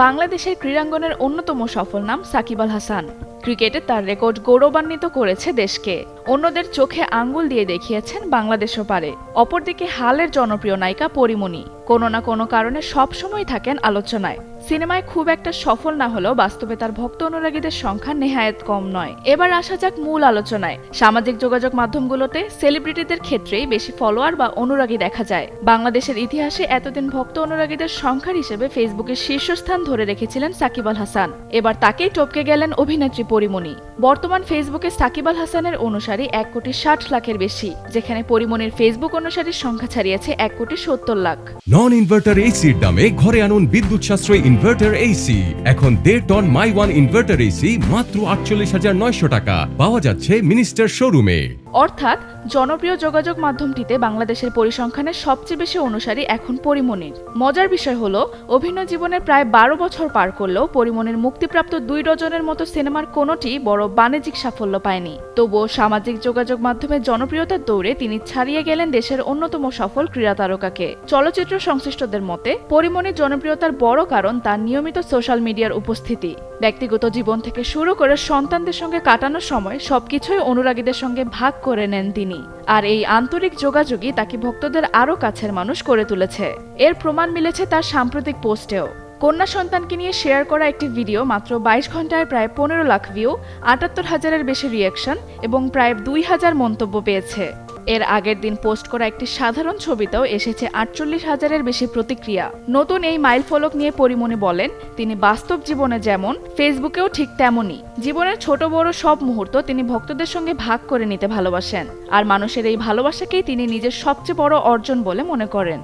বাংলাদেশের ক্রীড়াঙ্গনের অন্যতম সফল নাম সাকিব আল হাসান। ক্রিকেটে তার রেকর্ড গৌরবান্বিত করেছে দেশকে। অন্যদের চোখে আঙ্গুল দিয়ে দেখিয়েছেন বাংলাদেশও পারে। অপরদিকে হালের জনপ্রিয় নায়িকা পরীমনি কোনো না কোনো কারণে সবসময় থাকেন আলোচনায়। সিনেমায় খুব একটা সফল না হলেও বাস্তবে তার ভক্ত অনুরাগীদের সংখ্যা নেহায়েত কম নয়। এবার আসা যাক মূল আলোচনায়। সামাজিক যোগাযোগ মাধ্যমগুলোতে সেলিব্রিটিদের ক্ষেত্রেই বেশি ফলোয়ার বা অনুরাগী দেখা যায়। বাংলাদেশের ইতিহাসে এতদিন ভক্ত অনুরাগীদের সংখ্যার হিসেবে ফেসবুকের শীর্ষস্থান ধরে রেখেছিলেন সাকিব আল হাসান। এবার তাকেই টপকে গেলেন অভিনেত্রী পরীমনি। বর্তমান ফেসবুকে সাকিব আল হাসানের অনুসারী 1,60,00,000-এর বেশি, যেখানে পরীমনির ফেসবুক অনুসারীর সংখ্যা ছাড়িয়েছে 1,70,00,000। নন ইনভার্টার এসির দামে ঘরে আনুন বিদ্যুৎ সাশ্রয়ী ইনভার্টার এসি। এখন 1.5 ton my one inverter AC মাত্র 48,900 টাকা পাওয়া যাচ্ছে মিনিস্টার শোরুমে। অর্থাৎ জনপ্রিয় যোগাযোগ মাধ্যমটিতে বাংলাদেশের পরিসংখ্যানের সবচেয়ে বেশি অনুসারী এখন পরীমনির। মজার বিষয় হলো, অভিনয় জীবনের প্রায় 12 বছর পার করলেও পরীমনির মুক্তিপ্রাপ্ত 2 ডজনের মতো সিনেমার কোনোটি বড় বাণিজ্যিক সাফল্য পায়নি। তবুও সামাজিক যোগাযোগ মাধ্যমে জনপ্রিয়তার দৌড়ে তিনি ছাড়িয়ে গেলেন দেশের অন্যতম সফল ক্রীড়া তারকাকে। চলচ্চিত্র সংশ্লিষ্টদের মতে পরীমনির জনপ্রিয়তার বড় কারণ তার নিয়মিত সোশ্যাল মিডিয়ার উপস্থিতি। ব্যক্তিগত জীবন থেকে শুরু করে সন্তানদের সঙ্গে কাটানোর সময় সবকিছুই অনুরাগীদের সঙ্গে ভাগ করে নেন তিনি। আর এই আন্তরিক যোগাযোগই তাকে ভক্তদের আরও কাছের মানুষ করে তুলেছে। এর প্রমাণ মিলেছে তার সাম্প্রতিক পোস্টেও। কন্যা সন্তানকে নিয়ে শেয়ার করা একটি ভিডিও মাত্র 22 ঘন্টায় প্রায় 15 লাখ ভিউ, 78,000-এর বেশি রিয়াকশন এবং প্রায় 2,000 মন্তব্য পেয়েছে। এর আগের দিন পোস্ট করা একটি সাধারণ ছবিতেও এসেছে 48,000-এর বেশি প্রতিক্রিয়া। নতুন এই মাইলফলক নিয়ে পরীমনি বলেন, তিনি বাস্তব জীবনে যেমন, ফেসবুকেও ঠিক তেমনই। জীবনের ছোট বড় সব মুহূর্ত তিনি ভক্তদের সঙ্গে ভাগ করে নিতে ভালোবাসেন। আর মানুষের এই ভালোবাসাকেই তিনি নিজের সবচেয়ে বড় অর্জন বলে মনে করেন।